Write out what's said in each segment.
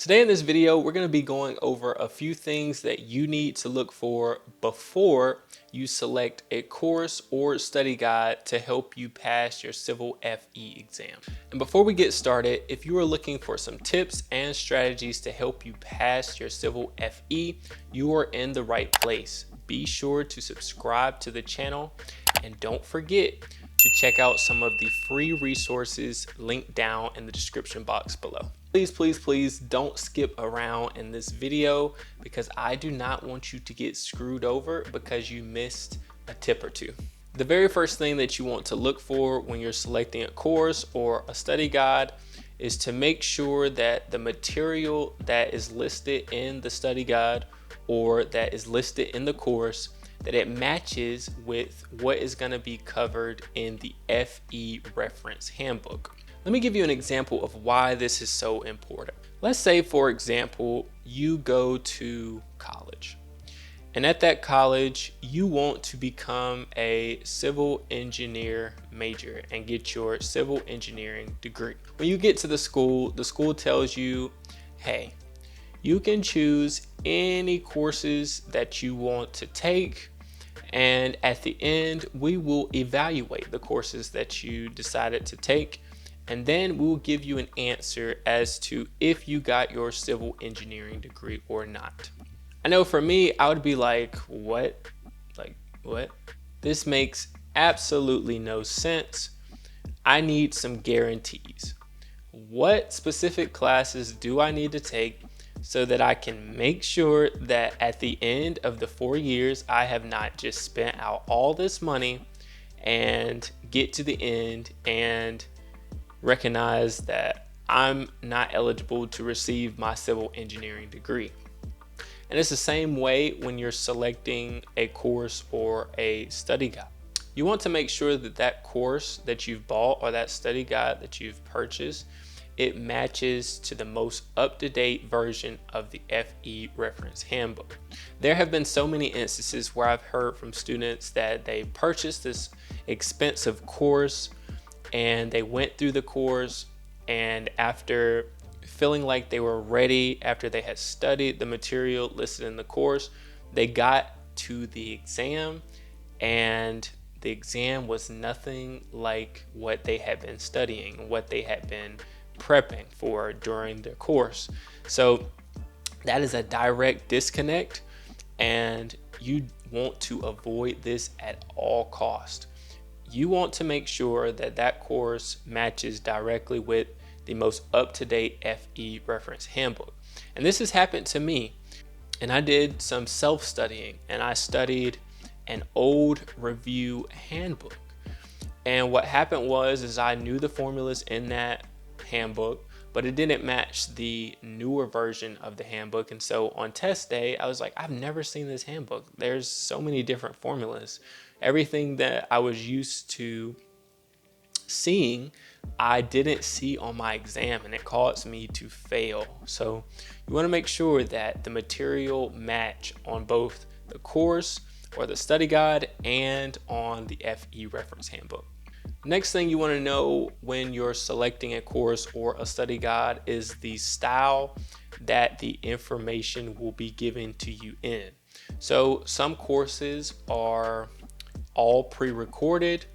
Today in this video, we're going to be going over a few things that you need to look for before you select a course or study guide to help you pass your Civil FE exam. And before we get started, if you are looking for some tips and strategies to help you pass your Civil FE, you are in the right place. Be sure to subscribe to the channel and don't forget to check out some of the free resources linked down in the description box below. Please don't skip around in this video because I do not want you to get screwed over because you missed a tip or two. The very first thing that you want to look for when you're selecting a course or a study guide is to make sure that the material that is listed in the study guide or that is listed in the course, that it matches with what is going to be covered in the FE reference handbook. Let me give you an example of why this is so important. Let's say, for example, you go to college, and at that college, you want to become a civil engineer major and get your civil engineering degree. When you get to the school tells you, hey, you can choose any courses that you want to take, and at the end, we will evaluate the courses that you decided to take, and then we'll give you an answer as to if you got your civil engineering degree or not. I know for me, I would be like, what? Like, what? This makes absolutely no sense. I need some guarantees. What specific classes do I need to take so that I can make sure that at the end of the 4 years, I have not just spent out all this money and get to the end and recognize that I'm not eligible to receive my civil engineering degree. And it's the same way when you're selecting a course or a study guide. You want to make sure that that course that you've bought or that study guide that you've purchased, it matches to the most up-to-date version of the FE reference handbook. There have been so many instances where I've heard from students that they purchased this expensive course and they went through the course, and after feeling like they were ready, after they had studied the material listed in the course, they got to the exam and the exam was nothing like what they had been studying, what they had been prepping for during their course. So that is a direct disconnect, and you want to avoid this at all costs. You want to make sure that that course matches directly with the most up-to-date FE reference handbook. And this has happened to me. And I did some self-studying, and I studied an old review handbook. And what happened was I knew the formulas in that handbook, but it didn't match the newer version of the handbook. And so on test day, I was like, I've never seen this handbook. There's so many different formulas. Everything that I was used to seeing, I didn't see on my exam, and it caused me to fail. So you want to make sure that the material match on both the course or the study guide and on the FE reference handbook. Next thing you want to know when you're selecting a course or a study guide is the style that the information will be given to you in. So some courses are all pre-recorded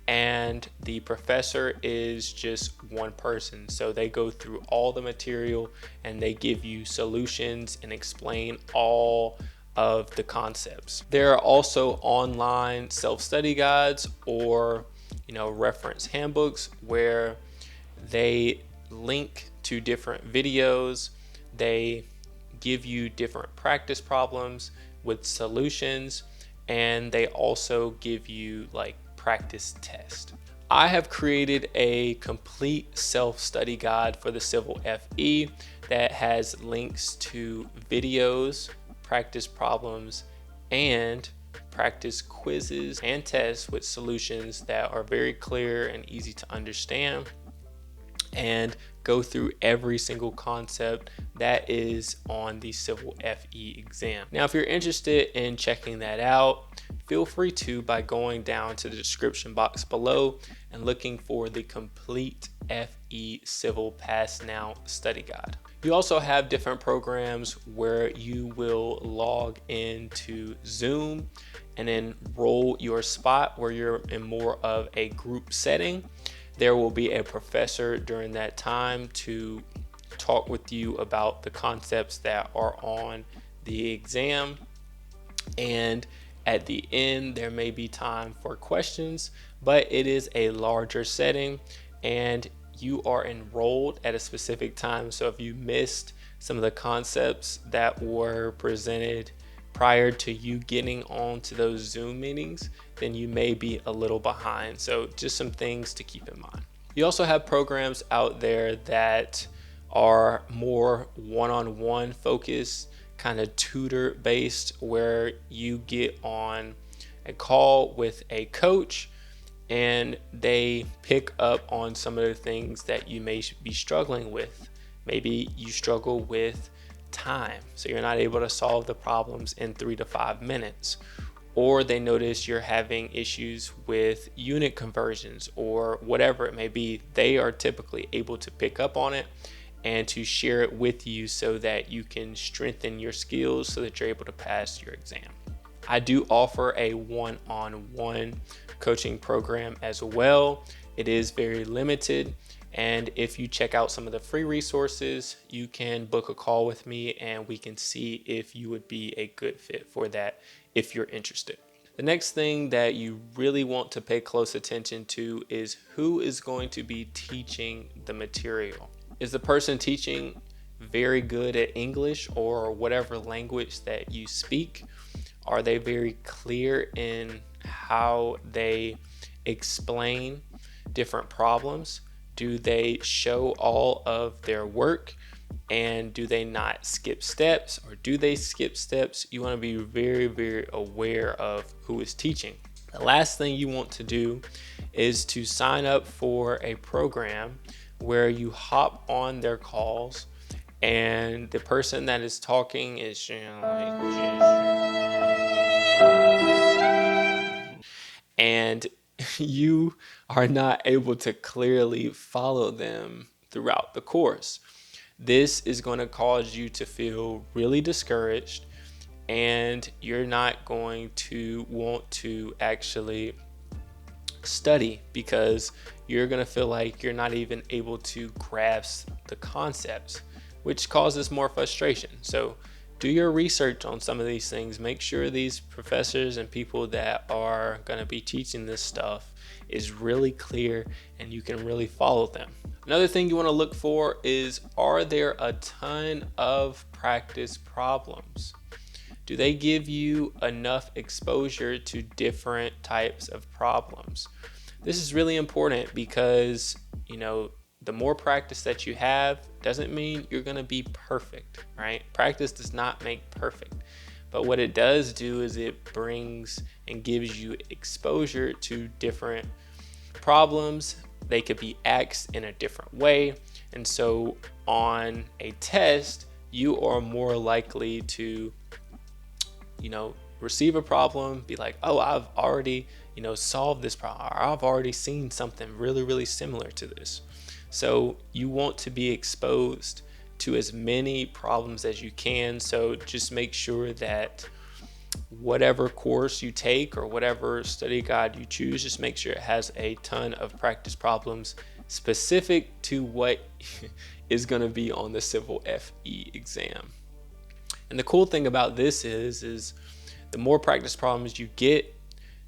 and the professor is just one person. So they go through all the material and they give you solutions and explain all of the concepts. There are also online self-study guides or reference handbooks where they link to different videos. They give you different practice problems with solutions, and they also give you like practice test. I have created a complete self-study guide for the Civil FE that has links to videos, practice problems, and practice quizzes and tests with solutions that are very clear and easy to understand, and go through every single concept that is on the Civil FE exam. Now, if you're interested in checking that out, feel free to by going down to the description box below and looking for the complete FE Civil Pass Now study guide. You also have different programs where you will log into Zoom and then roll your spot where you're in more of a group setting. There will be a professor during that time to talk with you about the concepts that are on the exam. And at the end, there may be time for questions, but it is a larger setting and you are enrolled at a specific time. So if you missed some of the concepts that were presented prior to you getting on to those Zoom meetings, then you may be a little behind. So just some things to keep in mind. You also have programs out there that are more one-on-one focused, kind of tutor based, where you get on a call with a coach and they pick up on some of the things that you may be struggling with. Maybe you struggle with time, so you're not able to solve the problems in 3 to 5 minutes, or they notice you're having issues with unit conversions or whatever it may be. They are typically able to pick up on it and to share it with you so that you can strengthen your skills so that you're able to pass your exam. I do offer a one-on-one coaching program as well. It is very limited, and if you check out some of the free resources, you can book a call with me and we can see if you would be a good fit for that if you're interested. The next thing that you really want to pay close attention to is who is going to be teaching the material. Is the person teaching very good at English or whatever language that you speak? Are they very clear in how they explain different problems? Do they show all of their work? And do they not skip steps, or do they skip steps? You want to be very, very aware of who is teaching. The last thing you want to do is to sign up for a program where you hop on their calls and the person that is talking is and you are not able to clearly follow them throughout the course. This is going to cause you to feel really discouraged, and you're not going to want to actually study because you're going to feel like you're not even able to grasp the concepts, which causes more frustration. So do your research on some of these things. Make sure these professors and people that are going to be teaching this stuff is really clear and you can really follow them. Another thing you want to look for is, are there a ton of practice problems? Do they give you enough exposure to different types of problems? This is really important because, the more practice that you have doesn't mean you're going to be perfect, right? Practice does not make perfect. But what it does do is it brings and gives you exposure to different problems. They could be asked in a different way. And so on a test, you are more likely to receive a problem, be like, oh, I've already, solved this problem, or I've already seen something really, really similar to this. So you want to be exposed to as many problems as you can. So just make sure that whatever course you take or whatever study guide you choose, just make sure it has a ton of practice problems specific to what is going to be on the Civil FE exam. And the cool thing about this is the more practice problems you get,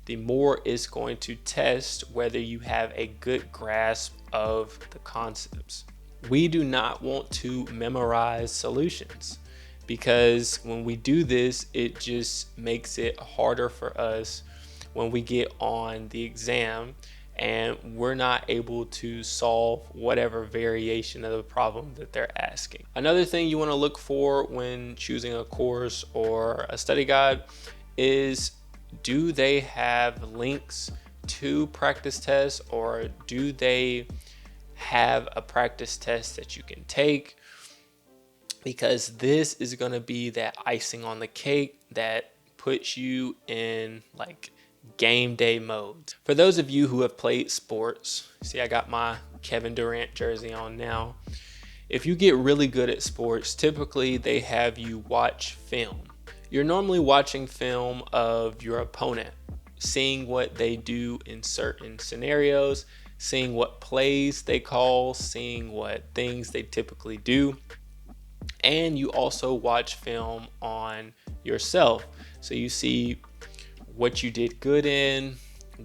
the more it's going to test whether you have a good grasp of the concepts. We do not want to memorize solutions, because when we do this, it just makes it harder for us when we get on the exam and we're not able to solve whatever variation of the problem that they're asking. Another thing you want to look for when choosing a course or a study guide is, do they have links to practice tests, or do they have a practice test that you can take? Because this is going to be that icing on the cake that puts you in like game day mode. For those of you who have played sports, see I got my Kevin Durant jersey on now. If you get really good at sports, typically they have you watch film. You're normally watching film of your opponent, seeing what they do in certain scenarios, seeing what plays they call, seeing what things they typically do. And you also watch film on yourself. So you see what you did good in,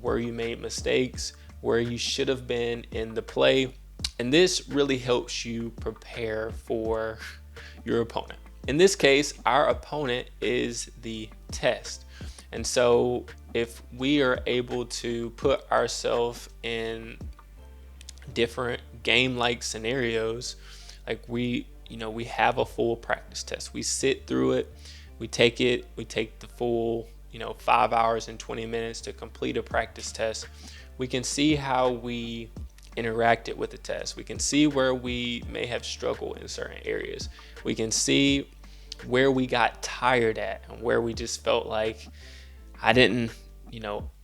where you made mistakes, where you should have been in the play. And this really helps you prepare for your opponent. In this case, our opponent is the test. And so if we are able to put ourselves in different game-like scenarios, like we have a full practice test. We sit through it, we take the full 5 hours and 20 minutes to complete a practice test. We can see how we interacted with the test. We can see where we may have struggled in certain areas. We can see where we got tired at and where we just felt like I didn't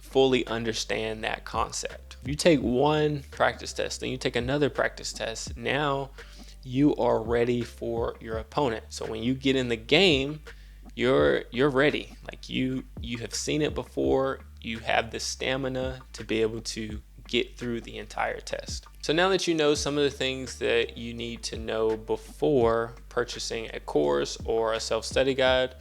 fully understand that concept. If you take one practice test, then you take another practice test, now you are ready for your opponent. So when you get in the game, you're ready. Like you have seen it before. You have the stamina to be able to get through the entire test. So now that you know some of the things that you need to know before purchasing a course or a self-study guide,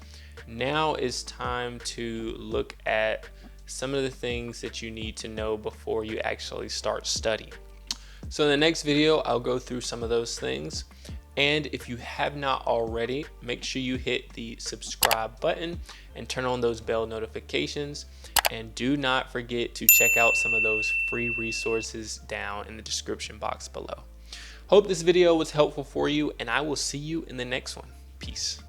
now is time to look at some of the things that you need to know before you actually start studying. So in the next video, I'll go through some of those things. And if you have not already, make sure you hit the subscribe button and turn on those bell notifications. And do not forget to check out some of those free resources down in the description box below. Hope this video was helpful for you, and I will see you in the next one. Peace.